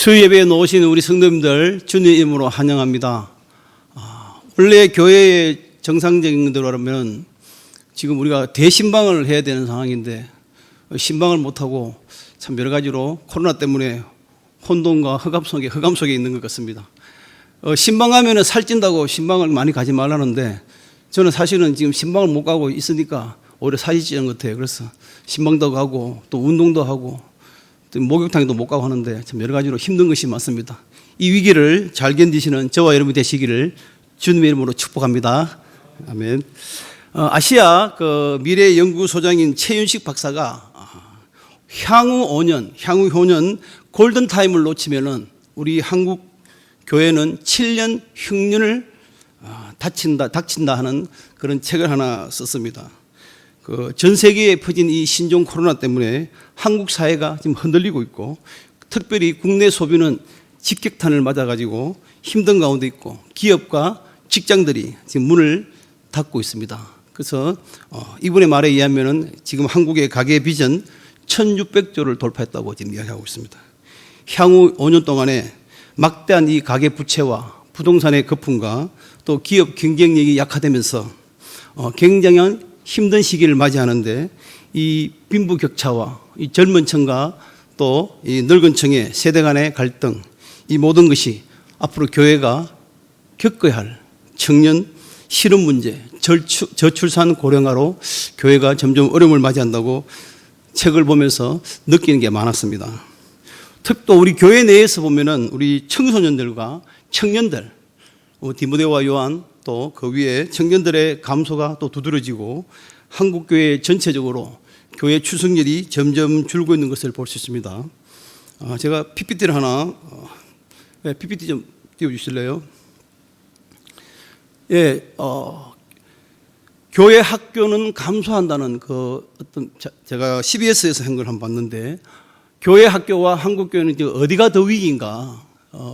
수요예배에 나오신 우리 성도님들 주님 이름으로 환영합니다. 원래 교회의 정상적인 대로라면 지금 우리가 대신방을 해야 되는 상황인데 신방을 못하고 참 여러 가지로 코로나 때문에 혼돈과 흑암 속에 있는 것 같습니다. 신방 가면은 살찐다고 신방을 많이 가지 말라는데 저는 사실은 지금 신방을 못 가고 있으니까 오히려 살이 찌는 것 같아요. 그래서 신방도 가고 또 운동도 하고 또 목욕탕에도 못 가고 하는데 참 여러 가지로 힘든 것이 많습니다. 이 위기를 잘 견디시는 저와 여러분이 되시기를 주님의 이름으로 축복합니다. 아멘. 아시아 미래연구소장인 최윤식 박사가 향후 5년 골든타임을 놓치면은 우리 한국 교회는 7년 흉년을 닥친다 하는 그런 책을 하나 썼습니다. 전 세계에 퍼진 이 신종 코로나 때문에 한국 사회가 지금 흔들리고 있고 특별히 국내 소비는 직격탄을 맞아가지고 힘든 가운데 있고 기업과 직장들이 지금 문을 닫고 있습니다. 그래서 이분의 말에 의하면은 지금 한국의 가계 빚은 1600조를 돌파했다고 지금 이야기하고 있습니다. 향후 5년 동안에 막대한 이 가계 부채와 부동산의 거품과 또 기업 경쟁력이 약화되면서 굉장한 힘든 시기를 맞이하는데 이 빈부격차와 이 젊은 층과 또 이 늙은 층의 세대 간의 갈등 이 모든 것이 앞으로 교회가 겪어야 할 청년 실업 문제, 저출산 고령화로 교회가 점점 어려움을 맞이한다고 책을 보면서 느끼는 게 많았습니다. 특히 우리 교회 내에서 보면은 우리 청소년들과 청년들, 디모데와 요한 또 그 위에 청년들의 감소가 또 두드러지고 한국교회 전체적으로 교회 출석률이 점점 줄고 있는 것을 볼 수 있습니다. 제가 PPT를 하나, PPT 좀 띄워주실래요? 예, 교회 학교는 감소한다는 제가 CBS에서 한 걸 한번 봤는데 교회 학교와 한국 교회는 어디가 더 위기인가?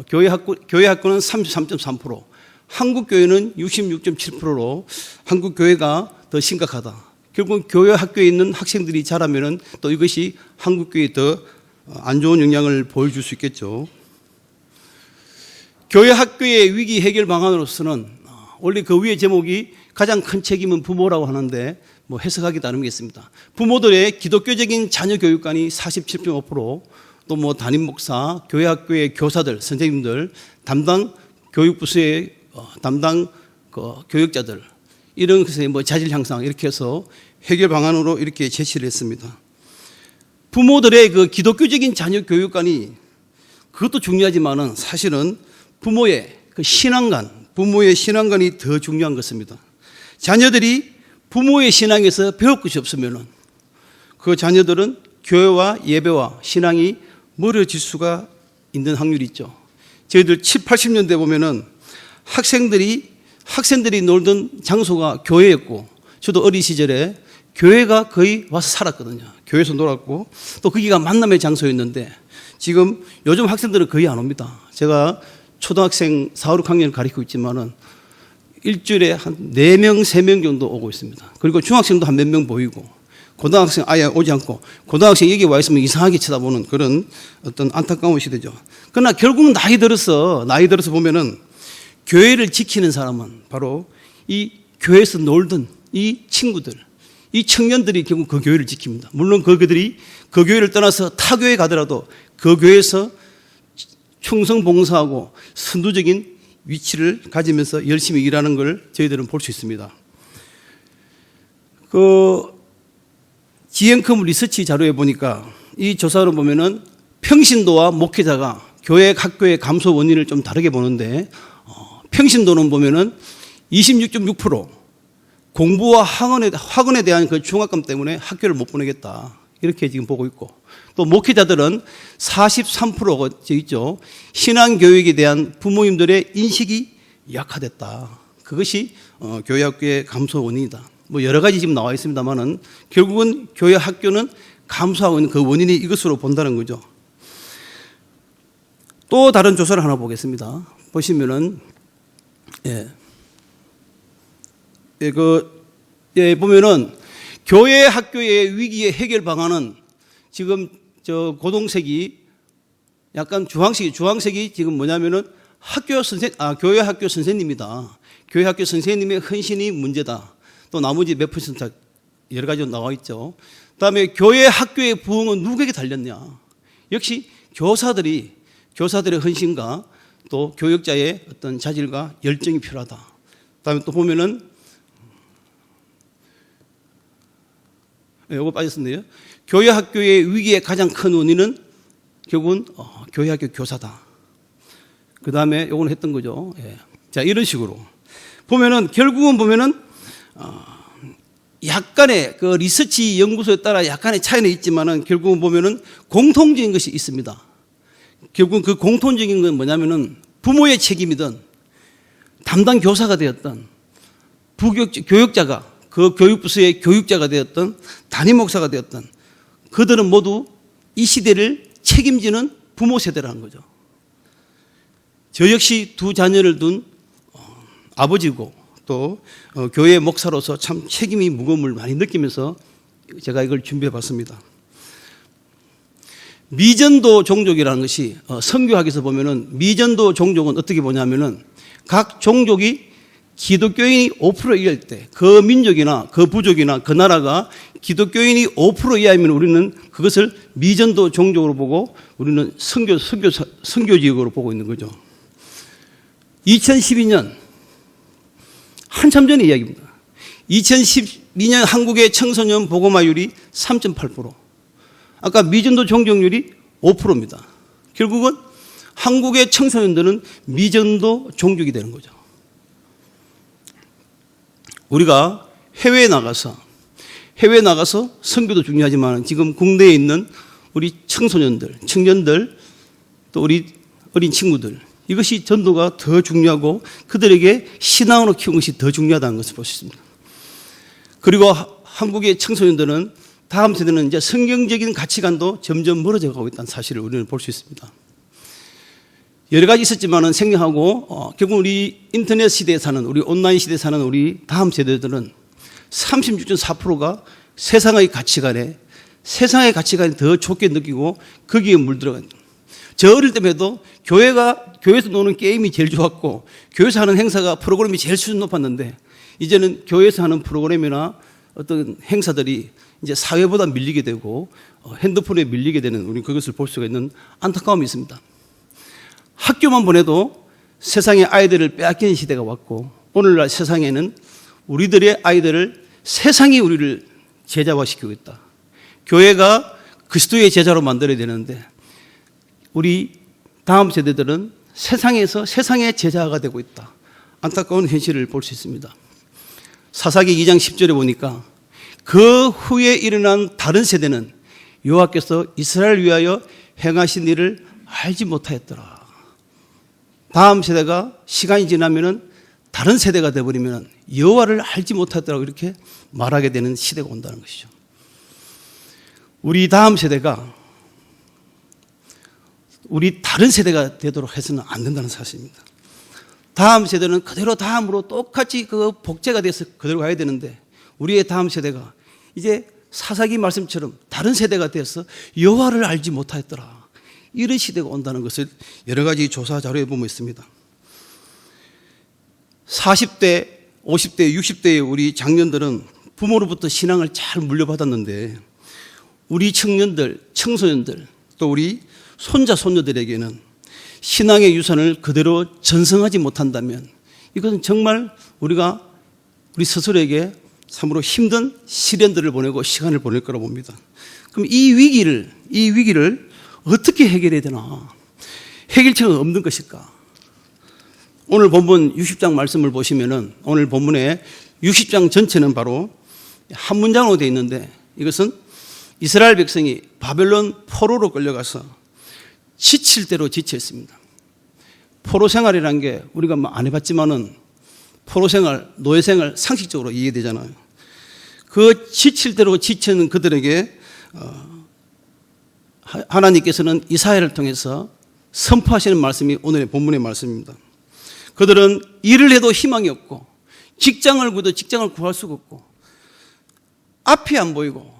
교회 학교는 33.3%, 한국 교회는 66.7%로 한국 교회가 더 심각하다. 결국 교회 학교에 있는 학생들이 자라면은 또 이것이 한국 교회에 더 안 좋은 영향을 보여줄 수 있겠죠. 교회 학교의 위기 해결 방안으로서는 원래 그 위의 제목이 가장 큰 책임은 부모라고 하는데 뭐 해석하기 나름이겠습니다. 부모들의 기독교적인 자녀 교육관이 47.5%, 또 뭐 담임 목사, 교회 학교의 교사들, 선생님들, 담당 교육부서의 담당 교육자들 이런 것에 뭐 자질 향상 이렇게 해서 해결 방안으로 이렇게 제시를 했습니다. 부모들의 그 기독교적인 자녀 교육관이 그것도 중요하지만은 사실은 부모의 부모의 신앙관이 더 중요한 것입니다. 자녀들이 부모의 신앙에서 배울 것이 없으면은 그 자녀들은 교회와 예배와 신앙이 멀어질 수가 있는 확률이 있죠. 저희들 7, 80년대 보면은 학생들이 놀던 장소가 교회였고 저도 어린 시절에 교회가 거의 와서 살았거든요. 교회에서 놀았고 또 거기가 만남의 장소였는데 지금 요즘 학생들은 거의 안 옵니다. 제가 초등학생 4, 5학년을 가르치고 있지만은 일주일에 한 4명, 3명 정도 오고 있습니다. 그리고 중학생도 한 몇 명 보이고 고등학생 아예 오지 않고 고등학생 여기 와 있으면 이상하게 쳐다보는 그런 어떤 안타까운 시대죠. 그러나 결국 나이 들어서 보면은 교회를 지키는 사람은 바로 이 교회에서 놀던 이 친구들, 이 청년들이 결국 그 교회를 지킵니다. 물론 그들이 그 교회를 떠나서 타 교회 가더라도 그 교회에서 충성 봉사하고 선두적인 위치를 가지면서 열심히 일하는 걸 저희들은 볼 수 있습니다. 지앤컴 리서치 자료에 보니까 이 조사를 보면은 평신도와 목회자가 교회 학교의 감소 원인을 좀 다르게 보는데 평신도는 보면은 26.6% 공부와 학원에 대한 그 중압감 때문에 학교를 못 보내겠다 이렇게 지금 보고 있고 또 목회자들은 43%가 있죠. 신앙교육에 대한 부모님들의 인식이 약화됐다. 그것이 교회 학교의 감소 원인이다. 뭐 여러 가지 지금 나와 있습니다만은 결국은 교회 학교는 감소하고 있는 그 원인이 이것으로 본다는 거죠. 또 다른 조사를 하나 보겠습니다. 보시면은 보면은 교회 학교의 위기의 해결 방안은 지금 고동색이 약간 주황색이 지금 뭐냐면은 교회 학교 선생님이다. 교회 학교 선생님의 헌신이 문제다. 또 나머지 몇 퍼센트 여러 가지로 나와 있죠. 그다음에 교회 학교의 부흥은 누구에게 달렸냐? 역시 교사들의 헌신과 또 교역자의 어떤 자질과 열정이 필요하다. 그다음에 또 보면은 요거 빠졌었네요. 교회 학교의 위기의 가장 큰 원인은 결국은 교회 학교 교사다. 그 다음에 요거는 했던 거죠. 예. 자, 이런 식으로 보면은 결국은 보면은 약간의 그 리서치 연구소에 따라 약간의 차이는 있지만은 결국은 보면은 공통적인 것이 있습니다. 결국은 그 공통적인 건 뭐냐면은 부모의 책임이든 담당 교사가 되었던 교육자가 그 교육부서의 교육자가 되었던 담임 목사가 되었던 그들은 모두 이 시대를 책임지는 부모 세대라는 거죠. 저 역시 두 자녀를 둔 아버지고 또 교회 목사로서 참 책임이 무거움을 많이 느끼면서 제가 이걸 준비해 봤습니다. 미전도 종족이라는 것이 선교학에서 보면은 미전도 종족은 어떻게 보냐면은 각 종족이 기독교인이 5% 이할 때 그 민족이나 그 부족이나 그 나라가 기독교인이 5% 이하면 우리는 그것을 미전도 종족으로 보고 우리는 선교지역으로 보고 있는 거죠. 2012년 한참 전의 이야기입니다. 2012년 한국의 청소년 보고마율이 3.8%. 아까 미전도 종족률이 5%입니다. 결국은 한국의 청소년들은 미전도 종족이 되는 거죠. 우리가 해외에 나가서 선교도 중요하지만 지금 국내에 있는 우리 청소년들, 청년들, 또 우리 어린 친구들, 이것이 전도가 더 중요하고 그들에게 신앙으로 키우는 것이 더 중요하다는 것을 볼 수 있습니다. 그리고 한국의 청소년들은 다음 세대는 이제 성경적인 가치관도 점점 멀어져 가고 있다는 사실을 우리는 볼 수 있습니다. 여러 가지 있었지만은 생략하고 결국 우리 인터넷 시대에 사는 우리 온라인 시대에 사는 우리 다음 세대들은 36.4%가 세상의 가치관이 더 좋게 느끼고 거기에 물들어간. 저 어릴 때에도 교회에서 노는 게임이 제일 좋았고 교회에서 하는 행사가 프로그램이 제일 수준 높았는데 이제는 교회에서 하는 프로그램이나 어떤 행사들이 이제 사회보다 밀리게 되고 핸드폰에 밀리게 되는 우리 그것을 볼 수가 있는 안타까움이 있습니다. 학교만 보내도 세상의 아이들을 빼앗기는 시대가 왔고 오늘날 세상에는 우리들의 아이들을 세상이 우리를 제자화시키고 있다. 교회가 그리스도의 제자로 만들어야 되는데 우리 다음 세대들은 세상에서 세상의 제자가 되고 있다. 안타까운 현실을 볼 수 있습니다. 사사기 2장 10절에 보니까 그 후에 일어난 다른 세대는 여호와께서 이스라엘을 위하여 행하신 일을 알지 못하였더라. 다음 세대가 시간이 지나면은 다른 세대가 되어버리면 여호와를 알지 못하더라고 이렇게 말하게 되는 시대가 온다는 것이죠. 우리 다음 세대가 우리 다른 세대가 되도록 해서는 안 된다는 사실입니다. 다음 세대는 그대로 다음으로 똑같이 그 복제가 돼서 그대로 가야 되는데 우리의 다음 세대가 이제 사사기 말씀처럼 다른 세대가 돼서 여호와를 알지 못하였더라. 이런 시대가 온다는 것을 여러 가지 조사 자료에 보면 있습니다. 40대, 50대, 60대의 우리 장년들은 부모로부터 신앙을 잘 물려받았는데 우리 청년들, 청소년들, 또 우리 손자, 손녀들에게는 신앙의 유산을 그대로 전승하지 못한다면 이것은 정말 우리 스스로에게 참으로 힘든 시련들을 보내고 시간을 보낼 거라고 봅니다. 그럼 이 위기를 어떻게 해결해야 되나? 해결책은 없는 것일까? 오늘 본문 60장 말씀을 보시면은 오늘 본문에 60장 전체는 바로 한 문장으로 되어 있는데 이것은 이스라엘 백성이 바벨론 포로로 끌려가서 지칠 대로 지쳐 있습니다. 포로 생활이라는 게 우리가 안 해봤지만은 포로 생활, 노예 생활 상식적으로 이해되잖아요. 그 지칠 대로 지치는 그들에게 하나님께서는 이사야를 통해서 선포하시는 말씀이 오늘의 본문의 말씀입니다. 그들은 일을 해도 희망이 없고 직장을 구해도 직장을 구할 수가 없고 앞이 안 보이고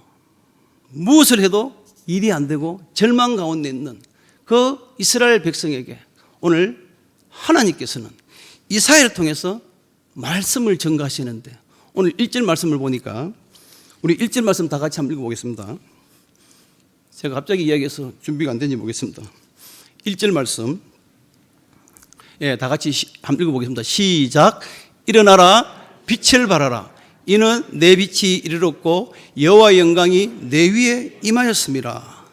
무엇을 해도 일이 안 되고 절망 가운데 있는 그 이스라엘 백성에게 오늘 하나님께서는 이사야를 통해서 말씀을 전가하시는데, 오늘 1절 말씀을 보니까 우리 1절 말씀 다 같이 한번 읽어보겠습니다. 제가 갑자기 이야기해서 준비가 안 된지 모르겠습니다. 1절 말씀, 다 같이 한번 읽어보겠습니다. 시작. 일어나라, 빛을 발하라. 이는 내 빛이 이르렀고 여호와의 영광이 내 위에 임하였습니다.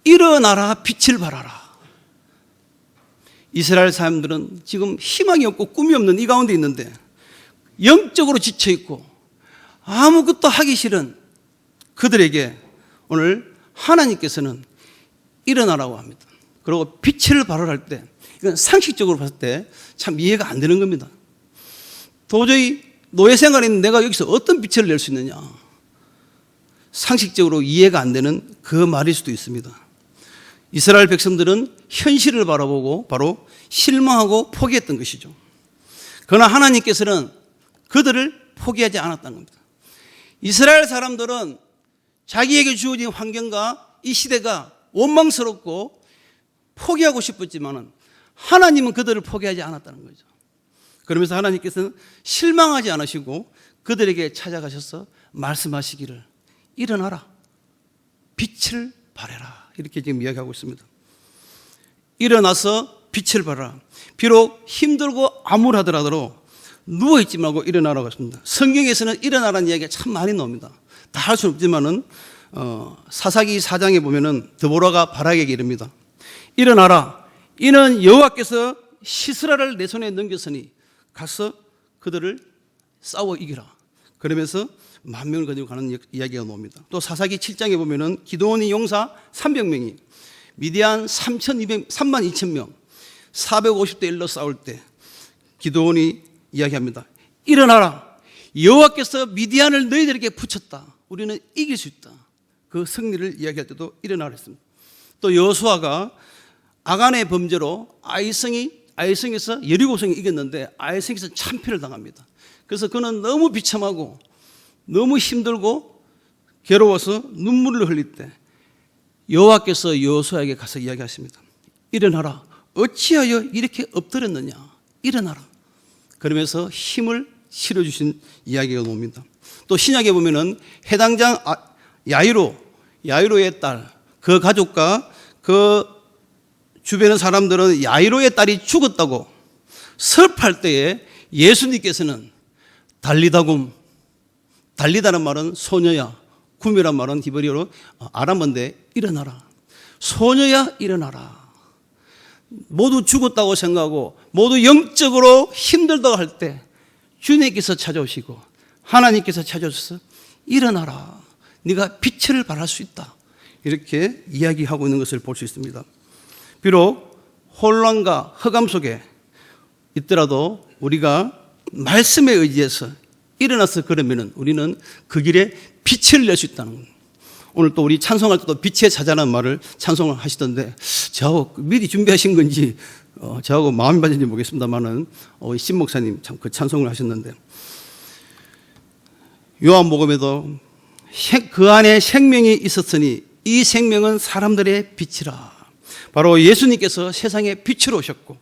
일어나라, 빛을 발하라. 이스라엘 사람들은 지금 희망이 없고 꿈이 없는 이 가운데 있는데, 영적으로 지쳐있고 아무것도 하기 싫은 그들에게 오늘 하나님께서는 일어나라고 합니다. 그리고 빛을 발하할 때, 이건 상식적으로 봤을 때 참 이해가 안 되는 겁니다. 도저히 노예 생활에 있는 내가 여기서 어떤 빛을 낼 수 있느냐, 상식적으로 이해가 안 되는 그 말일 수도 있습니다. 이스라엘 백성들은 현실을 바라보고 바로 실망하고 포기했던 것이죠. 그러나 하나님께서는 그들을 포기하지 않았다는 겁니다. 이스라엘 사람들은 자기에게 주어진 환경과 이 시대가 원망스럽고 포기하고 싶었지만은 하나님은 그들을 포기하지 않았다는 거죠. 그러면서 하나님께서는 실망하지 않으시고 그들에게 찾아가셔서 말씀하시기를 일어나라, 빛을 발해라, 이렇게 지금 이야기하고 있습니다. 일어나서 빛을 발하라. 비록 힘들고 암울하더라도 누워있지 말고 일어나라고 했습니다. 성경에서는 일어나라는 이야기가 참 많이 나옵니다. 다 할 수는 없지만은 사사기 4장에 보면은 드보라가 바락에게 이릅니다. 일어나라, 이는 여호와께서 시스라를 내 손에 넘겼으니 가서 그들을 싸워 이기라. 그러면서 만 명을 가지고 가는 이야기가 나옵니다. 또 사사기 7장에 보면은 기드온이 용사 300명이 미디안 3만 2천 명 450대 1로 싸울 때 기드온이 이야기합니다. 일어나라, 여호와께서 미디안을 너희들에게 붙였다. 우리는 이길 수 있다. 그 승리를 이야기할 때도 일어나라 했습니다. 또 여호수아가 아간의 범죄로 아이성에서 여리고성이 이겼는데 아이성에서 참패를 당합니다. 그래서 그는 너무 비참하고 너무 힘들고 괴로워서 눈물을 흘릴 때 여호와께서 여호수아에게 가서 이야기하십니다. 일어나라, 어찌하여 이렇게 엎드렸느냐, 일어나라. 그러면서 힘을 실어주신 이야기가 나옵니다. 또 신약에 보면은 해당장 야이로의 딸, 그 가족과 그 주변의 사람들은 야이로의 딸이 죽었다고 설파할 때에 예수님께서는 달리다굼, 달리다는 말은 소녀야, 굼이란 말은 히브리어로 아람어인데 일어나라, 소녀야 일어나라. 모두 죽었다고 생각하고 모두 영적으로 힘들다고 할 때 주님께서 찾아오시고 하나님께서 찾아오셔서 일어나라, 네가 빛을 발할 수 있다, 이렇게 이야기하고 있는 것을 볼 수 있습니다. 비록 혼란과 흑암 속에 있더라도 우리가 말씀에 의지해서 일어나서 걸으면 우리는 그 길에 빛을 낼 수 있다는 겁니다. 오늘 또 우리 찬송할 때도 빛에 찾아라는 말을 찬송을 하시던데 저하고 미리 준비하신 건지 저하고 마음이 맞는지 모르겠습니다만은 신 목사님 참 그 찬송을 하셨는데, 요한복음에도 그 안에 생명이 있었으니 이 생명은 사람들의 빛이라. 바로 예수님께서 세상에 빛으로 오셨고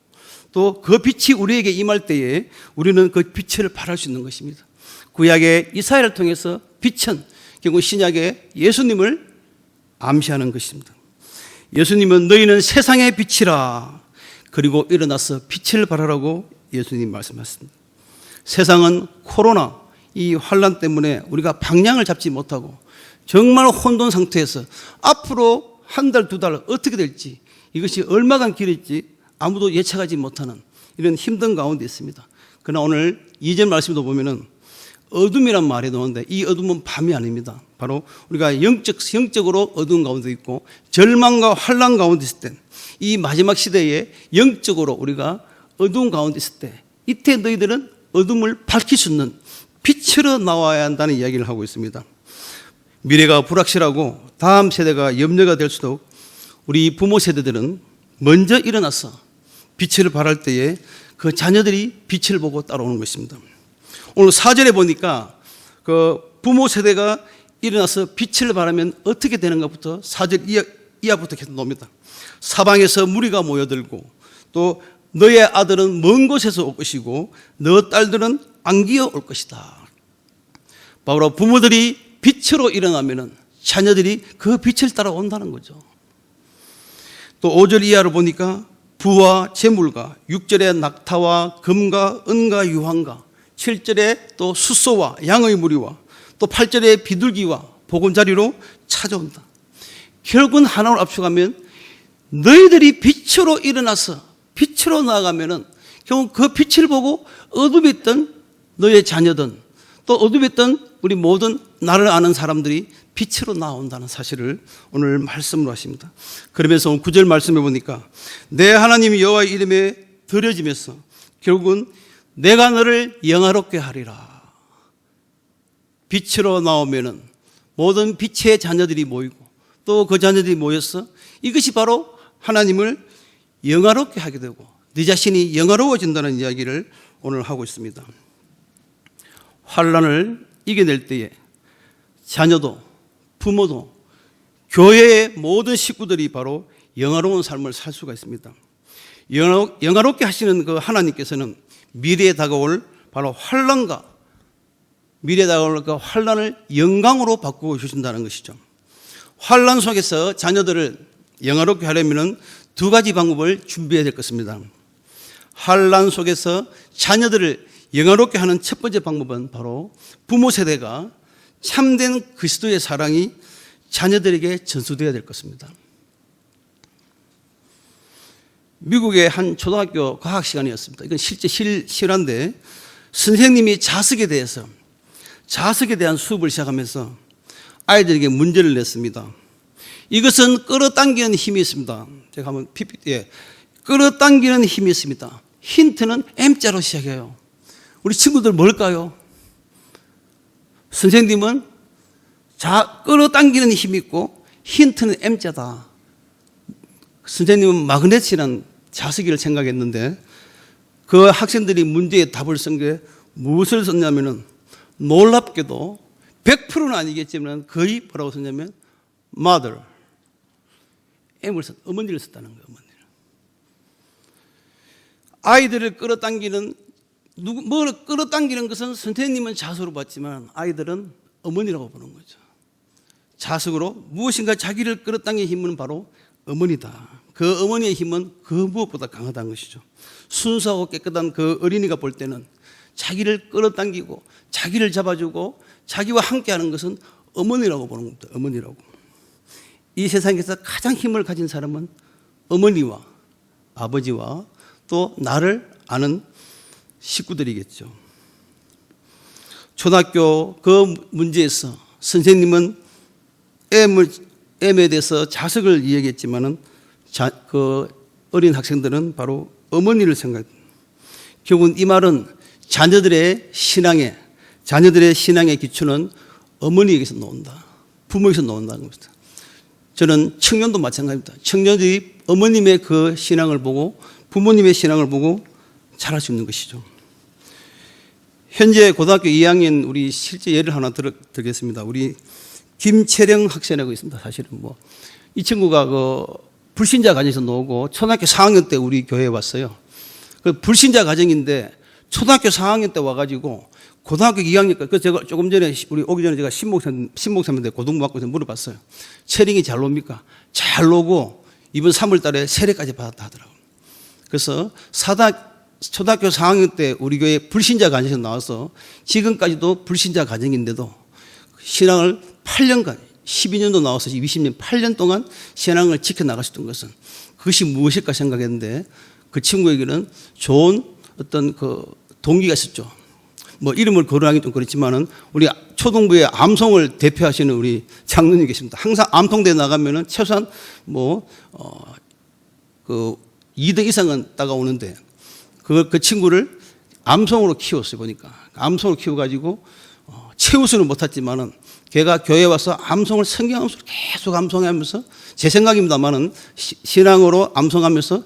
또 그 빛이 우리에게 임할 때에 우리는 그 빛을 발할 수 있는 것입니다. 구약의 이사야를 통해서 빛은 결국 신약의 예수님을 암시하는 것입니다. 예수님은 너희는 세상의 빛이라. 그리고 일어나서 빛을 발하라고 예수님 말씀하셨습니다. 세상은 코로나 이 환란 때문에 우리가 방향을 잡지 못하고 정말 혼돈 상태에서 앞으로 한 달, 두 달 어떻게 될지, 이것이 얼마간 길일지 아무도 예측하지 못하는 이런 힘든 가운데 있습니다. 그러나 오늘 2절 말씀도 보면은 어둠이란 말이 나오는데 이 어둠은 밤이 아닙니다. 바로 우리가 영적으로 어두운 가운데 있고 절망과 환란 가운데 있을 때, 이 마지막 시대에 영적으로 우리가 어두운 가운데 있을 때 이때 너희들은 어둠을 밝힐 수 있는 빛으로 나와야 한다는 이야기를 하고 있습니다. 미래가 불확실하고 다음 세대가 염려가 될수록 우리 부모 세대들은 먼저 일어나서 빛을 발할 때에 그 자녀들이 빛을 보고 따라오는 것입니다. 오늘 4절에 보니까 그 부모 세대가 일어나서 빛을 발하면 어떻게 되는가부터 4절 이하부터 계속 나옵니다. 사방에서 무리가 모여들고 또 너의 아들은 먼 곳에서 올 것이고 너 딸들은 안기어 올 것이다. 바로 부모들이 빛으로 일어나면은 자녀들이 그 빛을 따라온다는 거죠. 또 5절 이하를 보니까 부와 재물과 6절에 낙타와 금과 은과 유황과 7절에 또 숫소와 양의 무리와 또 8절에 비둘기와 보금자리로 찾아온다. 결국은 하나로 압축하면 너희들이 빛으로 일어나서 빛으로 나아가면은 결국 그 빛을 보고 어둠에 있던 너의 자녀든 또 어둠에 있던 우리 모든 나를 아는 사람들이 빛으로 나온다는 사실을 오늘 말씀으로 하십니다. 그러면서 9절 말씀해 보니까 내 하나님 여호와의 이름에 드려지면서 결국은 내가 너를 영화롭게 하리라. 빛으로 나오면은 모든 빛의 자녀들이 모이고 또 그 자녀들이 모여서 이것이 바로 하나님을 영화롭게 하게 되고 네 자신이 영화로워진다는 이야기를 오늘 하고 있습니다. 환난을 이겨낼 때에 자녀도 부모도 교회의 모든 식구들이 바로 영화로운 삶을 살 수가 있습니다. 영화롭게 하시는 그 하나님께서는 미래에 다가올 바로 환난과 미래에 다가올 그 환난을 영광으로 바꾸어 주신다는 것이죠. 환난 속에서 자녀들을 영화롭게 하려면 두 가지 방법을 준비해야 될 것입니다. 환난 속에서 자녀들을 영화롭게 하는 첫 번째 방법은 바로 부모 세대가 참된 그리스도의 사랑이 자녀들에게 전수되어야 될 것입니다. 미국의 한 초등학교 과학 시간이었습니다. 이건 실제 실화인데 선생님이 자석에 대한 수업을 시작하면서 아이들에게 문제를 냈습니다. 이것은 끌어당기는 힘이 있습니다. 제가 한번 끌어당기는 힘이 있습니다. 힌트는 M자로 시작해요. 우리 친구들 뭘까요? 선생님은 끌어당기는 힘이 있고 힌트는 M자다. 선생님은 마그넷이라는 자석기를 생각했는데 그 학생들이 문제에 답을 쓴 게 무엇을 썼냐면은 놀랍게도 100%는 아니겠지만 거의 뭐라고 썼냐면 mother, M을 어머니를 썼다는 거예요. 어머니를. 아이들을 끌어당기는 뭘 끌어당기는 것은 선생님은 자석으로 봤지만 아이들은 어머니라고 보는 거죠. 자석으로 무엇인가 자기를 끌어당기는 힘은 바로 어머니다. 그 어머니의 힘은 그 무엇보다 강하다는 것이죠. 순수하고 깨끗한 그 어린이가 볼 때는 자기를 끌어당기고 자기를 잡아주고 자기와 함께하는 것은 어머니라고 보는 겁니다. 어머니라고. 이 세상에서 가장 힘을 가진 사람은 어머니와 아버지와 또 나를 아는 식구들이겠죠. 초등학교 그 문제에서 선생님은 M에 대해서 자석을 이야기했지만은 그 어린 학생들은 바로 어머니를 생각합니다. 결국은 이 말은 자녀들의 신앙의 기초는 어머니에게서 나온다. 부모에게서 나온다는 겁니다. 저는 청년도 마찬가지입니다. 청년들이 어머님의 그 신앙을 보고 부모님의 신앙을 보고 잘할 수 있는 것이죠. 현재 고등학교 2학년 우리 실제 예를 하나 들겠습니다. 우리 김채령 학생이라고 있습니다. 사실은 이 친구가 그 불신자 가정에서 나오고 초등학교 4학년 때 우리 교회에 왔어요. 그 불신자 가정인데 초등학교 4학년 때 와가지고 고등학교 2학년 그 제가 조금 전에 우리 오기 전에 제가 신목사님한테 고등부학교에서 물어봤어요. 채령이 잘 놉니까? 잘 노고 이번 3월 달에 세례까지 받았다 하더라고요. 그래서 초등학교 4학년 때 우리 교회 불신자 가정에서 나와서 지금까지도 불신자 가정인데도 신앙을 8년간 12년도 나와서 20년 8년 동안 신앙을 지켜나갈 수 있던 것은 그것이 무엇일까 생각했는데 그 친구에게는 좋은 어떤 그 동기가 있었죠. 이름을 거론하기 좀 그렇지만은 우리 초등부의 암송을 대표하시는 우리 장로님 계십니다. 항상 암송대에 나가면은 최소한 그 2등 이상은 따가오는데 그 친구를 암송으로 키웠어요. 보니까 암송으로 키워가지고 최우수는 못했지만은 걔가 교회에 와서 암송을 성경 암송을 계속 암송하면서 제 생각입니다만은 신앙으로 암송하면서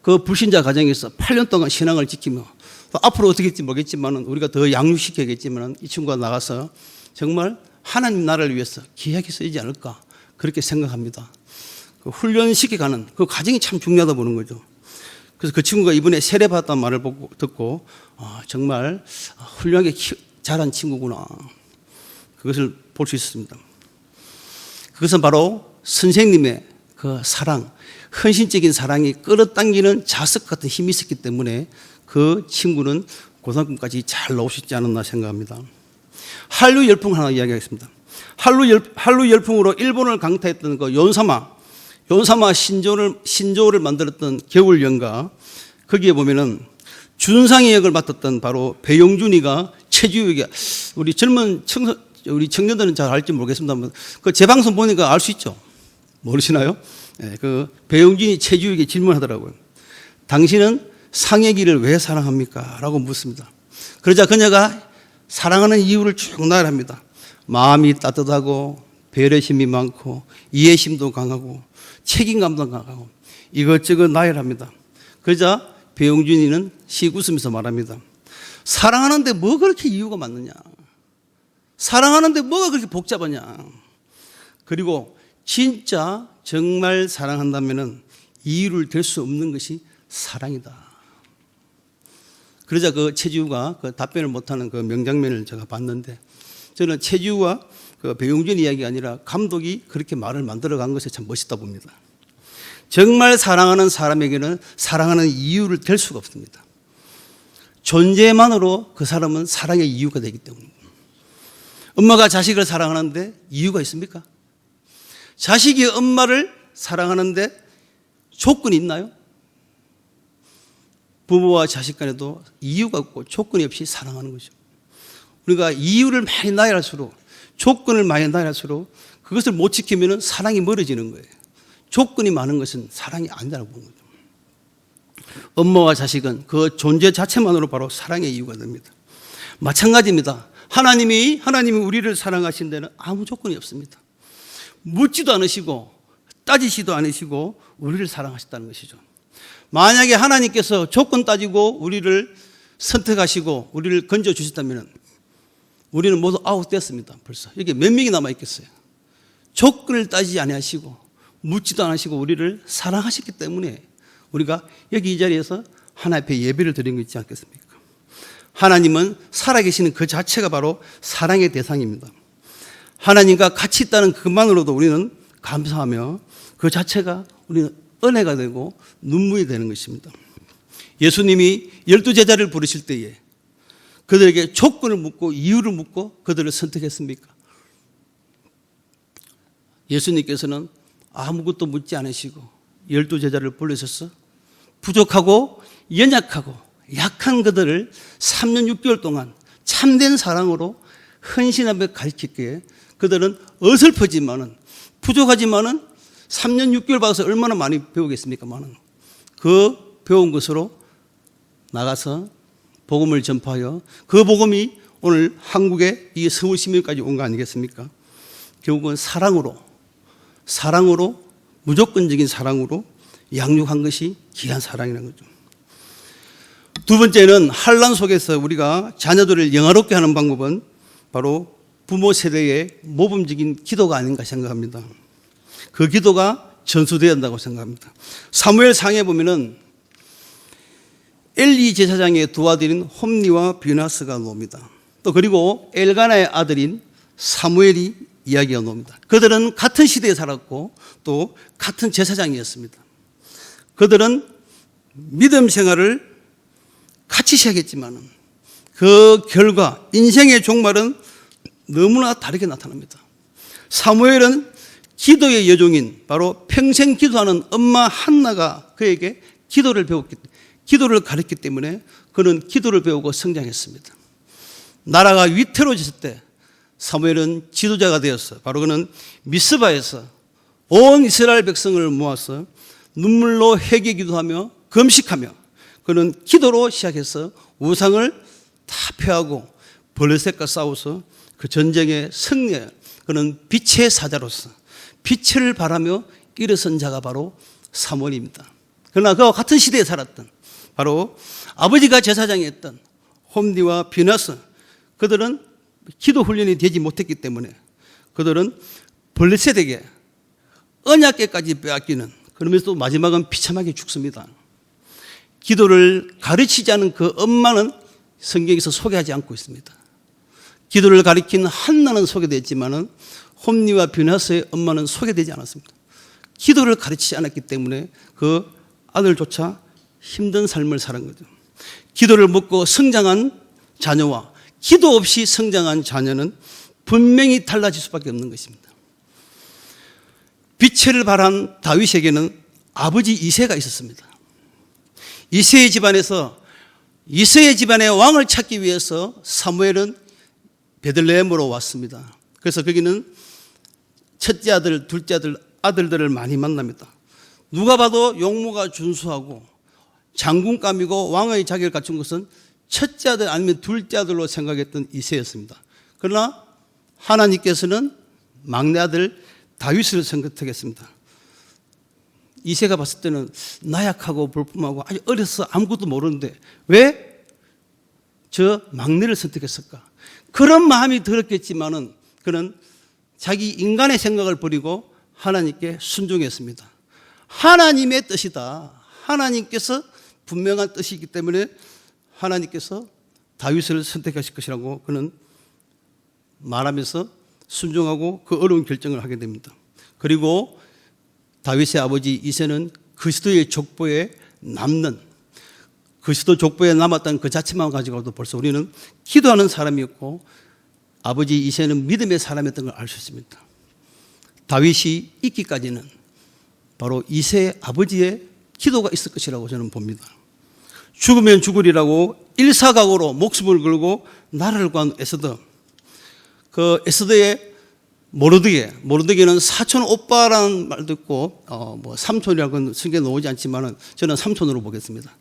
그 불신자 가정에서 8년 동안 신앙을 지키며 또 앞으로 어떻게 될지 모르겠지만은 우리가 더 양육시켜야겠지만은 이 친구가 나가서 정말 하나님 나라를 위해서 귀하게 쓰이지 않을까 그렇게 생각합니다. 그 훈련시켜가는 그 과정이 참 중요하다 보는 거죠. 그래서 그 친구가 이번에 세례받았다는 말을 듣고 정말 훌륭하게 자란 친구구나. 그것을 볼 수 있습니다. 그것은 바로 선생님의 그 사랑, 헌신적인 사랑이 끌어당기는 자석 같은 힘이 있었기 때문에 그 친구는 고등학교까지 잘 나올 수 있지 않았나 생각합니다. 한류 열풍 하나 이야기하겠습니다. 한류 열풍으로 일본을 강타했던 그 연사마 신조를 만들었던 겨울 연가, 거기에 보면은 준상의 역을 맡았던 바로 배용준이가 최주혁이, 우리 우리 청년들은 잘 알지 모르겠습니다만 그 재방송 보니까 알 수 있죠. 모르시나요? 네, 그 배용준이 최주혁에게 질문하더라고요. 당신은 상혁이를 왜 사랑합니까? 라고 묻습니다. 그러자 그녀가 사랑하는 이유를 쭉 나열합니다. 마음이 따뜻하고 배려심이 많고 이해심도 강하고 책임감도 강하고 이것저것 나열합니다. 그러자 배용준이는 씩 웃으면서 말합니다. 사랑하는데 뭐 그렇게 이유가 많느냐? 사랑하는데 뭐가 그렇게 복잡하냐? 그리고 진짜 정말 사랑한다면은 이유를 댈 수 없는 것이 사랑이다. 그러자 그 최지우가 그 답변을 못하는 그 명장면을 제가 봤는데, 저는 최지우와 그 배용준 이야기가 아니라 감독이 그렇게 말을 만들어간 것이 참 멋있다 봅니다. 정말 사랑하는 사람에게는 사랑하는 이유를 댈 수가 없습니다. 존재만으로 그 사람은 사랑의 이유가 되기 때문입니다. 엄마가 자식을 사랑하는데 이유가 있습니까? 자식이 엄마를 사랑하는데 조건이 있나요? 부모와 자식 간에도 이유가 없고 조건이 없이 사랑하는 거죠. 우리가 이유를 많이 나열할수록, 조건을 많이 나열할수록 그것을 못 지키면 사랑이 멀어지는 거예요. 조건이 많은 것은 사랑이 아니라고 보는 거죠. 엄마와 자식은 그 존재 자체만으로 바로 사랑의 이유가 됩니다. 마찬가지입니다. 하나님이 우리를 사랑하신 데는 아무 조건이 없습니다. 묻지도 않으시고 따지시도 않으시고 우리를 사랑하셨다는 것이죠. 만약에 하나님께서 조건 따지고 우리를 선택하시고 우리를 건져주셨다면 우리는 모두 아웃됐습니다. 벌써 여기 몇 명이 남아있겠어요? 조건을 따지지 않으시고 묻지도 않으시고 우리를 사랑하셨기 때문에 우리가 여기 이 자리에서 하나님 앞에 예배를 드린 거 있지 않겠습니까? 하나님은 살아계시는 그 자체가 바로 사랑의 대상입니다. 하나님과 같이 있다는 그것만으로도 우리는 감사하며 그 자체가 우리는 은혜가 되고 눈물이 되는 것입니다. 예수님이 12제자를 부르실 때에 그들에게 조건을 묻고 이유를 묻고 그들을 선택했습니까? 예수님께서는 아무것도 묻지 않으시고 12제자를 불러셔서 부족하고 연약하고 약한 그들을 3년 6개월 동안 참된 사랑으로 헌신하며 가르쳤기에 그들은 어설프지만은 부족하지만은 3년 6개월 받아서 얼마나 많이 배우겠습니까만은 그 배운 것으로 나가서 복음을 전파하여 그 복음이 오늘 한국의 이 서울 시민까지 온 거 아니겠습니까? 결국은 사랑으로 무조건적인 사랑으로 양육한 것이 귀한 사랑이라는 거죠. 두 번째는 환난 속에서 우리가 자녀들을 영화롭게 하는 방법은 바로 부모 세대의 모범적인 기도가 아닌가 생각합니다. 그 기도가 전수되어야 한다고 생각합니다. 사무엘상에 보면은 엘리 제사장의 두 아들인 홈니와 비나스가 나옵니다. 또 그리고 엘가나의 아들인 사무엘이 이야기가 나옵니다. 그들은 같은 시대에 살았고 또 같은 제사장이었습니다. 그들은 믿음 생활을 같이 시작했지만 그 결과 인생의 종말은 너무나 다르게 나타납니다. 사무엘은 기도의 여종인 바로 평생 기도하는 엄마 한나가 그에게 기도를 가르쳤기 때문에 그는 기도를 배우고 성장했습니다. 나라가 위태로워졌을 때 사무엘은 지도자가 되었어. 바로 그는 미스바에서 온 이스라엘 백성을 모아서 눈물로 회개 기도하며 금식하며 그는 기도로 시작해서 우상을 다 폐하고 블레셋과 싸워서 그 전쟁에 승리해 그는 빛의 사자로서 빛을 바라며 일어선 자가 바로 사무엘입니다. 그러나 그와 같은 시대에 살았던 바로 아버지가 제사장이었던 홈니와 비나스 그들은 기도 훈련이 되지 못했기 때문에 그들은 블레셋에게 언약궤까지 빼앗기는, 그러면서 또 마지막은 비참하게 죽습니다. 기도를 가르치지 않은 그 엄마는 성경에서 소개하지 않고 있습니다. 기도를 가리킨 한나는 소개됐지만은 홈리와 뷰나스의 엄마는 소개되지 않았습니다. 기도를 가르치지 않았기 때문에 그 아들조차 힘든 삶을 사는 거죠. 기도를 먹고 성장한 자녀와 기도 없이 성장한 자녀는 분명히 달라질 수밖에 없는 것입니다. 빛을 발한 다윗에게는 아버지 이새가 있었습니다. 이새의 집안에서 이새의 집안의 왕을 찾기 위해서 사무엘은 베들레헴으로 왔습니다. 그래서 거기는 첫째 아들, 둘째 아들, 아들들을 많이 만납니다. 누가 봐도 용모가 준수하고 장군감이고 왕의 자격을 갖춘 것은 첫째 아들 아니면 둘째 아들로 생각했던 이새였습니다. 그러나 하나님께서는 막내 아들 다윗을 선택했습니다. 이새가 봤을 때는 나약하고 불품하고 아주 어려서 아무것도 모르는데 왜 저 막내를 선택했을까? 그런 마음이 들었겠지만은 그는 자기 인간의 생각을 버리고 하나님께 순종했습니다. 하나님의 뜻이다. 하나님께서 분명한 뜻이기 때문에 하나님께서 다윗을 선택하실 것이라고 그는 말하면서 순종하고 그 어려운 결정을 하게 됩니다. 그리고 다윗의 아버지 이새는 그리스도의 족보에 남는, 그리스도 족보에 남았다는 그 자체만 가지고도 벌써 우리는 기도하는 사람이었고 아버지 이새는 믿음의 사람이었던 걸 알 수 있습니다. 다윗이 있기까지는 바로 이새의 아버지의 기도가 있을 것이라고 저는 봅니다. 죽으면 죽으리라고 일사각오로 목숨을 걸고 나라를 구한 에스더, 그 에스더의 모르드게는 사촌 오빠라는 말도 있고 뭐 삼촌이라고는 성경에 나오지 않지만은 저는 삼촌으로 보겠습니다.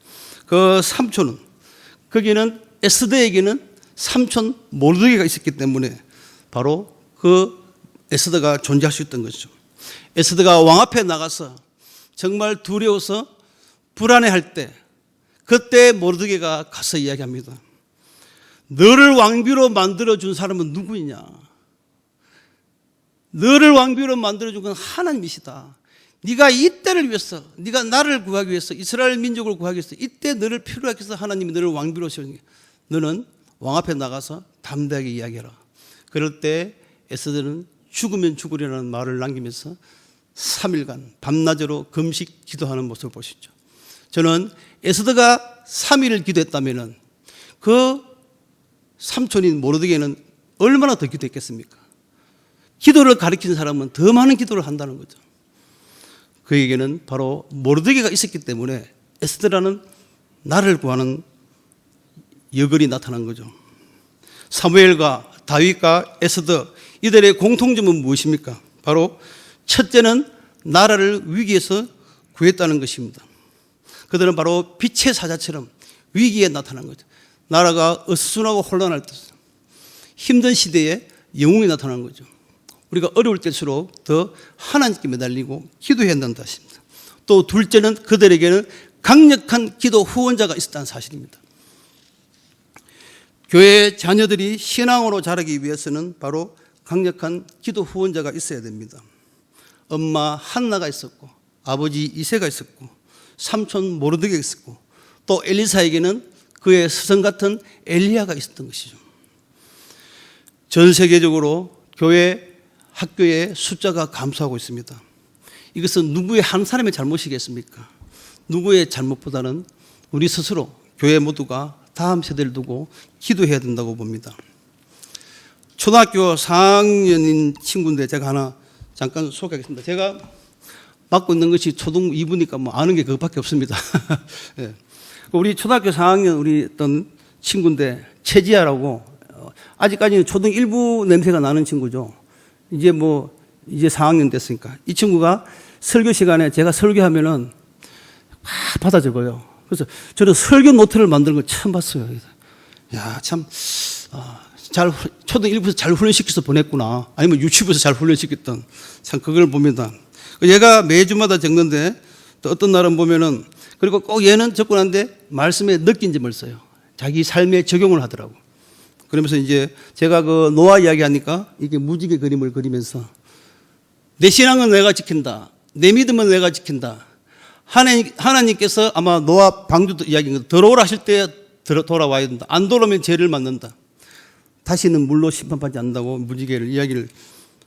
그 삼촌은 거기는 에스더에게는 삼촌 모르드게가 있었기 때문에 바로 그 에스더가 존재할 수 있던 것이죠. 에스더가 왕 앞에 나가서 정말 두려워서 불안해할 때 그때 모르드게가 가서 이야기합니다. 너를 왕비로 만들어준 사람은 누구이냐? 너를 왕비로 만들어준 건 하나님이시다. 네가 이때를 위해서, 네가 나를 구하기 위해서, 이스라엘 민족을 구하기 위해서 이때 너를 필요로 하기 위해서 하나님이 너를 왕비로 세우는 게, 너는 왕 앞에 나가서 담대하게 이야기해라. 그럴 때 에스더는 죽으면 죽으리라는 말을 남기면서 3일간 밤낮으로 금식 기도하는 모습을 보시죠. 저는 에스더가 3일을 기도했다면 그 삼촌인 모르드게는 얼마나 더 기도했겠습니까? 기도를 가르치는 사람은 더 많은 기도를 한다는 거죠. 그에게는 바로 모르드게가 있었기 때문에 에스더라는 나를 구하는 여걸이 나타난 거죠. 사무엘과 다윗과 에스더 이들의 공통점은 무엇입니까? 바로 첫째는 나라를 위기에서 구했다는 것입니다. 그들은 바로 빛의 사자처럼 위기에 나타난 거죠. 나라가 어수선하고 혼란할 때 힘든 시대에 영웅이 나타난 거죠. 우리가 어려울 때일수록 더 하나님께 매달리고 기도해야 한다는 뜻입니다. 또 둘째는 그들에게는 강력한 기도 후원자가 있었다는 사실입니다. 교회 자녀들이 신앙으로 자라기 위해서는 바로 강력한 기도 후원자가 있어야 됩니다. 엄마 한나가 있었고 아버지 이새가 있었고 삼촌 모르드게가 있었고 또 엘리사에게는 그의 스승 같은 엘리야가 있었던 것이죠. 전 세계적으로 교회 학교의 숫자가 감소하고 있습니다. 이것은 누구의 한 사람의 잘못이겠습니까? 누구의 잘못보다는 우리 스스로 교회 모두가 다음 세대를 두고 기도해야 된다고 봅니다. 초등학교 4학년인 친구인데 제가 하나 잠깐 소개하겠습니다. 제가 맡고 있는 것이 초등 2부니까 뭐 아는 게 그것밖에 없습니다. 네. 우리 초등학교 4학년 우리 어떤 친구인데 최지아라고 아직까지는 초등 1부 냄새가 나는 친구죠. 이제 4학년 됐으니까 이 친구가 설교 시간에 제가 설교하면은 막 받아 적어요. 그래서 저는 설교 노트를 만드는 걸 처음 봤어요. 야, 참, 잘, 초등 1부에서 잘 훈련시켜서 보냈구나. 아니면 유치부에서 잘 훈련시켰던 참 그걸 봅니다. 얘가 매주마다 적는데 또 어떤 날은 보면은 그리고 꼭 얘는 적고 난데 말씀에 느낀 점을 써요. 자기 삶에 적용을 하더라고. 그러면서 이제 제가 노아 이야기 하니까 이게 무지개 그림을 그리면서 내 신앙은 내가 지킨다. 내 믿음은 내가 지킨다. 하나님께서 아마 노아 방주도 이야기인 것, 들어오라 하실 때 돌아와야 된다. 안 돌아오면 죄를 받는다. 다시는 물로 심판받지 않는다고 무지개를 이야기를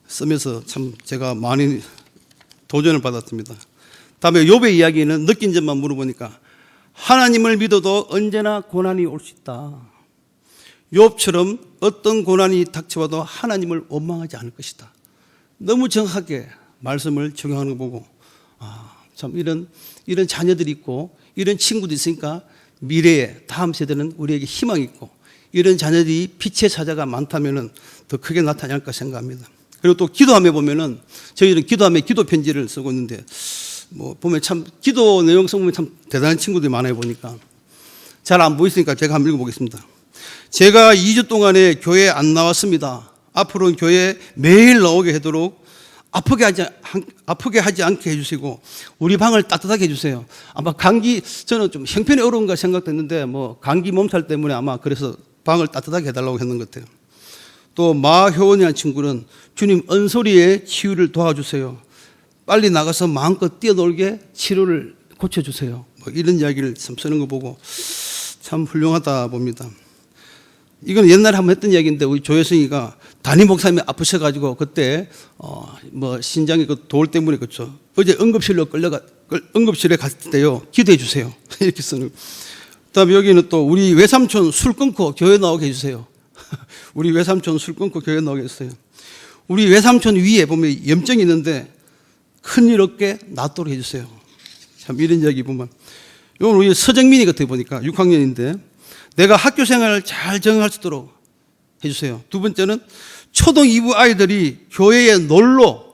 쓰면서 참 제가 많이 도전을 받았습니다. 다음에 욥의 이야기는 느낀 점만 물어보니까 하나님을 믿어도 언제나 고난이 올 수 있다. 욥처럼 어떤 고난이 닥쳐와도 하나님을 원망하지 않을 것이다. 너무 정확하게 말씀을 적용하는 거 보고 참 이런 자녀들이 있고 이런 친구도 있으니까 미래에 다음 세대는 우리에게 희망이 있고 이런 자녀들이 빛의 사자가 많다면 더 크게 나타나지 않을까 생각합니다. 그리고 또 기도함에 보면은 저희는 기도함에 기도 편지를 쓰고 있는데 뭐 보면 참 기도 내용 써보면 참 대단한 친구들이 많아요. 보니까 잘 안 보이시니까 제가 한번 읽어보겠습니다. 제가 2주 동안에 교회에 안 나왔습니다. 앞으로는 교회에 매일 나오게 하도록 아프게 하지 않게 해주시고 우리 방을 따뜻하게 해주세요. 아마 감기, 저는 좀 형편이 어려운가 생각됐는데 뭐 감기 몸살 때문에 아마 그래서 방을 따뜻하게 해달라고 했는 것 같아요. 또 마효원이라는 친구는 주님 은소리에 치유를 도와주세요. 빨리 나가서 마음껏 뛰어놀게 치료를 고쳐주세요. 뭐 이런 이야기를 참 쓰는 거 보고 참 훌륭하다 봅니다. 이건 옛날에 한번 했던 이야기인데 우리 조혜승이가 담임 목사님이 아프셔가지고 그때 뭐 신장에 그 돌 때문에 그렇죠. 어제 응급실에 갔을 때요. 기도해 주세요. 이렇게 쓰는. 그다음에 여기는 또 우리 외삼촌 술 끊고 교회 나오게 해주세요. 우리 외삼촌 술 끊고 교회 나오게 했어요. 우리 외삼촌 위에 보면 염증이 있는데 큰일 없게 낫도록 해주세요. 참 이런 이야기 보면 이건 우리 서정민이 같아 보니까 6학년인데 내가 학교 생활을 잘 적응할 수 있도록 해주세요. 두 번째는 초등 2부 아이들이 교회에 놀러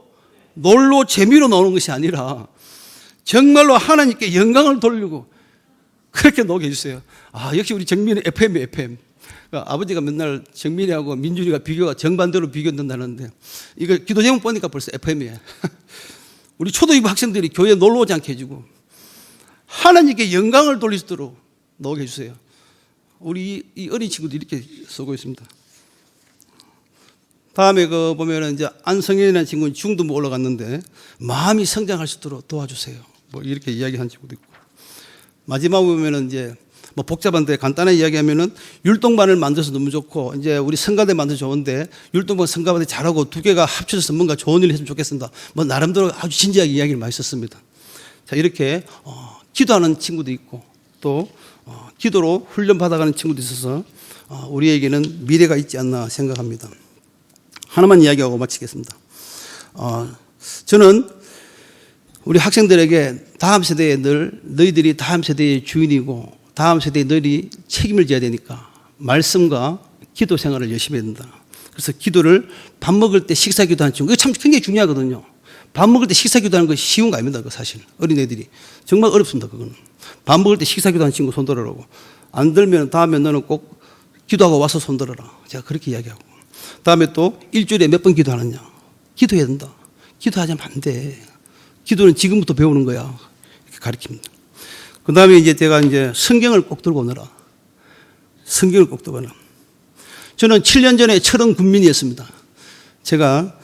재미로 나오는 것이 아니라 정말로 하나님께 영광을 돌리고 그렇게 나오게 해주세요. 역시 우리 정민이 FM이에요, FM. 그러니까 아버지가 맨날 정민이하고 민준이가 비교가 정반대로 비교된다는데 이거 기도 제목 보니까 벌써 FM이에요. 우리 초등 2부 학생들이 교회에 놀러 오지 않게 해주고 하나님께 영광을 돌릴 수 있도록 나오게 해주세요. 우리 이 어린 친구들이 이렇게 쓰고 있습니다. 다음에 그 보면은 이제 안성현이라는 친구는 중등부 올라갔는데 마음이 성장할 수 있도록 도와주세요. 뭐 이렇게 이야기한 친구도 있고. 마지막 보면은 이제 뭐 복잡한데 간단하게 이야기하면은 율동반을 만들어서 너무 좋고 이제 우리 성가대 만들어 좋은데 율동반 성가대 잘하고 두 개가 합쳐져서 뭔가 좋은 일을 했으면 좋겠습니다. 뭐 나름대로 아주 진지하게 이야기를 많이 썼습니다. 자 이렇게 기도하는 친구도 있고 또 기도로 훈련 받아가는 친구도 있어서 우리에게는 미래가 있지 않나 생각합니다. 하나만 이야기하고 마치겠습니다. 저는 우리 학생들에게 다음 세대에 너희들이 다음 세대의 주인이고 다음 세대에 너희들이 책임을 져야 되니까 말씀과 기도 생활을 열심히 해야 된다. 그래서 기도를 밥 먹을 때 식사 기도하는 친구, 이거 참 굉장히 중요하거든요. 밥 먹을 때 식사 기도하는 거 쉬운 거 아닙니다. 사실 어린애들이 정말 어렵습니다. 그거는 밥 먹을 때 식사 기도하는 친구 손들으라고. 안 들면 다음에 너는 꼭 기도하고 와서 손들어라. 제가 그렇게 이야기하고. 다음에 또 일주일에 몇 번 기도하느냐. 기도해야 된다. 기도하지 않으면 안 돼. 기도는 지금부터 배우는 거야. 이렇게 가르칩니다. 그 다음에 이제 제가 이제 성경을 꼭 들고 오너라. 성경을 꼭 들고 오너라. 저는 7년 전에 철원 군민이었습니다. 제가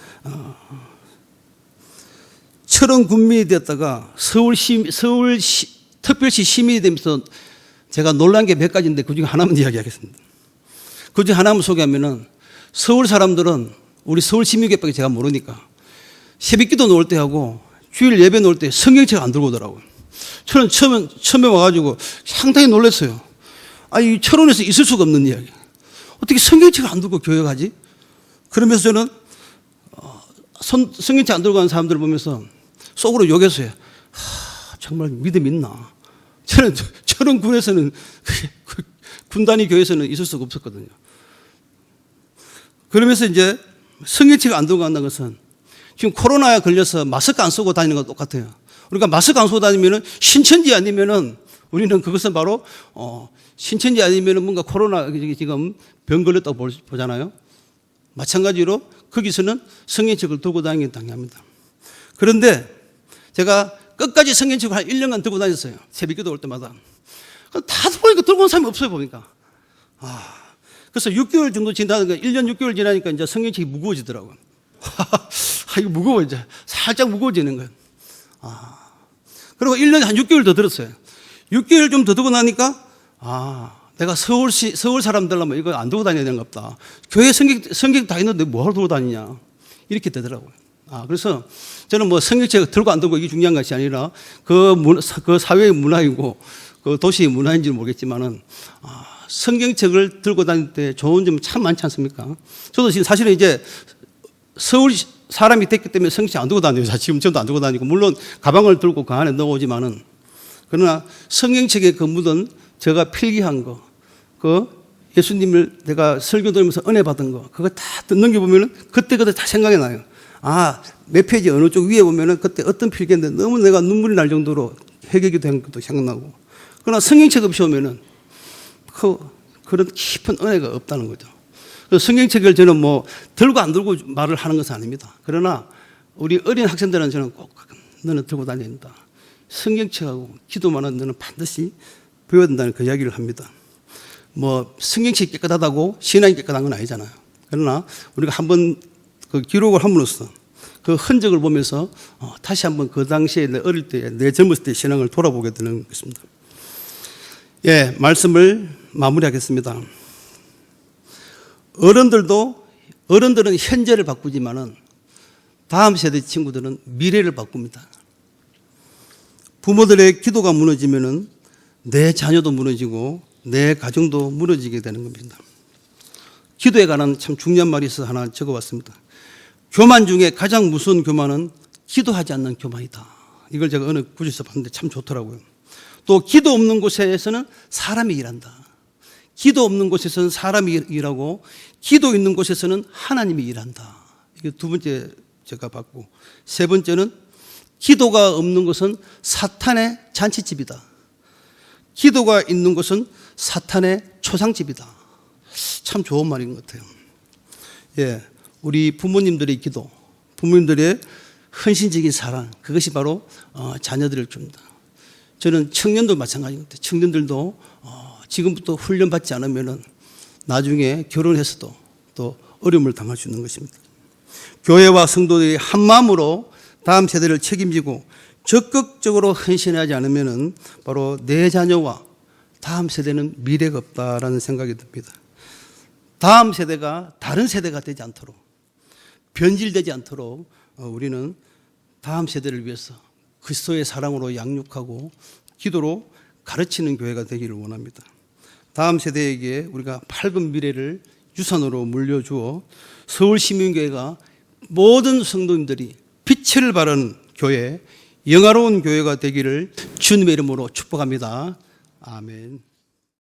철원 군민이 되었다가 서울시 특별시 시민이 되면서 제가 놀란 게 몇 가지인데 그중에 하나만 이야기하겠습니다. 그중에 하나만 소개하면은 서울 사람들은 우리 서울 시민교회밖에 제가 모르니까 새벽기도 놓을 때 하고 주일 예배 놓을 때 성경책 안 들고 오더라고요. 저는 처음에 와가지고 상당히 놀랐어요. 이 철원에서 있을 수가 없는 이야기. 어떻게 성경책을 안 들고 교회 가지? 그러면서 저는 성경책 안 들고 가는 사람들을 보면서 속으로 욕했어요. 정말 믿음 있나? 저는 철원 군에서는 군 단위 교회에서는 있을 수가 없었거든요. 그러면서 이제 성경책을 안 들고 간다는 것은 지금 코로나에 걸려서 마스크 안 쓰고 다니는 거 똑같아요. 그러니까 마스크 안 쓰고 다니면은 신천지 아니면은 우리는 그것은 바로 신천지 아니면은 뭔가 코로나 지금 병 걸렸다고 보잖아요. 마찬가지로 거기서는 성경책을 들고 다니는 게 당연합니다. 그런데 제가 끝까지 성경책을 한 1년간 들고 다녔어요. 새벽기도 올 때마다. 다 보니까 들고 온 사람이 없어요, 보니까. 그래서 6개월 정도 지나니까 1년 6개월 지나니까 이제 성경책이 무거워지더라고요. 이거 무거워, 이제. 살짝 무거워지는 거예요. 그리고 1년에 한 6개월 더 들었어요. 6개월 좀 더 두고 나니까 내가 서울 사람들라면 이거 안 두고 다녀야 되는가 보다. 교회 성경 다 있는데 뭐하러 두고 다니냐. 이렇게 되더라고요. 그래서 저는 뭐 성경책 들고 안 들고 이게 중요한 것이 아니라 그 사회의 문화이고 그 도시의 문화인지는 모르겠지만은 성경책을 들고 다닐 때 좋은 점 참 많지 않습니까? 저도 지금 사실은 이제 서울 사람이 됐기 때문에 성경책 안 들고 다녀요. 지금 저도 안 들고 다니고 물론 가방을 들고 그 안에 넣어오지만은 그러나 성경책에 그 묻은 제가 필기한 거, 그 예수님을 내가 설교 들으면서 은혜 받은 거, 그거 다 넘겨보면은 그때 다 생각이 나요. 몇 페이지 어느 쪽 위에 보면은 그때 어떤 필기인데 너무 내가 눈물이 날 정도로 회개기 된 것도 생각나고. 그러나 성경책 없이 오면은 그런 깊은 은혜가 없다는 거죠. 그래서 성경책을 저는 뭐 들고 안 들고 말을 하는 것은 아닙니다. 그러나 우리 어린 학생들은 저는 꼭 너는 들고 다녀야 된다. 성경책하고 기도만은 너는 반드시 배워야 된다는 그 이야기를 합니다. 뭐 성경책이 깨끗하다고 신앙이 깨끗한 건 아니잖아요. 그러나 우리가 한번 그 기록을 함으로써 그 흔적을 보면서 다시 한번 그 당시에 내 어릴 때, 내 젊었을 때 신앙을 돌아보게 되는 것입니다. 예, 말씀을 마무리하겠습니다. 어른들은 현재를 바꾸지만은 다음 세대 친구들은 미래를 바꿉니다. 부모들의 기도가 무너지면은 내 자녀도 무너지고 내 가정도 무너지게 되는 겁니다. 기도에 관한 참 중요한 말이 있어서 하나 적어봤습니다. 교만 중에 가장 무서운 교만은 기도하지 않는 교만이다. 이걸 제가 어느 구절에서 봤는데 참 좋더라고요. 또 기도 없는 곳에서는 사람이 일한다. 기도 없는 곳에서는 사람이 일하고 기도 있는 곳에서는 하나님이 일한다. 이게 두 번째 제가 봤고, 세 번째는 기도가 없는 곳은 사탄의 잔치집이다. 기도가 있는 곳은 사탄의 초상집이다. 참 좋은 말인 것 같아요. 예, 우리 부모님들의 기도, 부모님들의 헌신적인 사랑, 그것이 바로 자녀들을 줍니다. 저는 청년도 마찬가지입니다. 청년들도 지금부터 훈련받지 않으면 나중에 결혼해서도 또 어려움을 당할 수 있는 것입니다. 교회와 성도들이 한 마음으로 다음 세대를 책임지고 적극적으로 헌신하지 않으면 바로 내 자녀와 다음 세대는 미래가 없다라는 생각이 듭니다. 다음 세대가 다른 세대가 되지 않도록, 변질되지 않도록 우리는 다음 세대를 위해서 그리스도의 사랑으로 양육하고 기도로 가르치는 교회가 되기를 원합니다. 다음 세대에게 우리가 밝은 미래를 유산으로 물려주어 서울시민교회가 모든 성도님들이 빛을 발하는 교회, 영화로운 교회가 되기를 주님의 이름으로 축복합니다. 아멘.